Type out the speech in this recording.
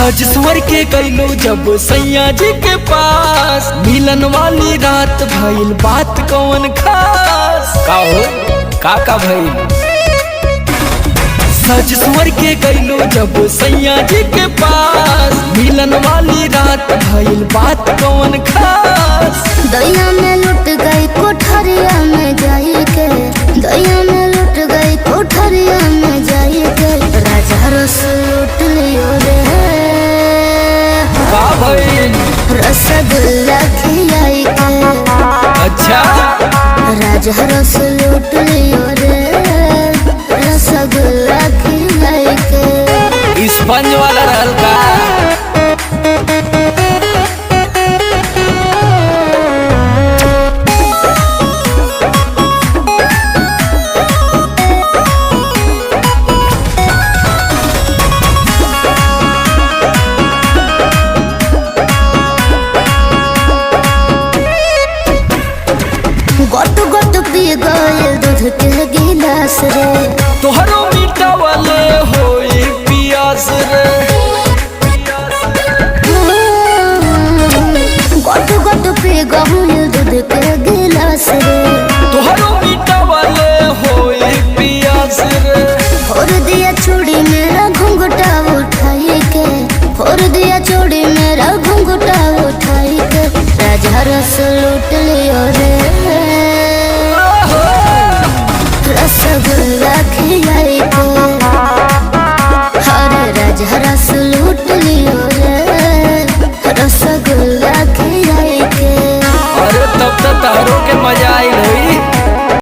सज स्वर के गईलो जब सैया जी के पास, मिलन वाली रात भइल बात कौन खास। का हो का भइल? सज स्वर के गईलो जब सैया जी के पास, मिलन वाली रात भइल बात कौन खास। दैया में लुट गई कोठरिया में जाई के, दैया में लुट गई कोठरिया में जाई के, राजा रस लूट लियो रे। का भइल? रसगुल्ला खिलाई के। अच्छा राजा रस लूट लियो रे, रसगुल्ला खिलाई के। स्पंज वाला रहल का? गोट गोट पी गए दूध के गिलास रे, तोहरो मीठा वाले होई पियास रे। गोट गोट पी गए दूध के गिलास रे, तोहरो मीठा वाले होई पियास रे। फोड़ दिया चूड़ी मेरा घुंघटा उठाई के, फोड़ दिया चूड़ी मेरा घुंघटा उठाई के, राजा रस लूट लियो रे, रसगुल्ला खिलाई के। हरे राजा रस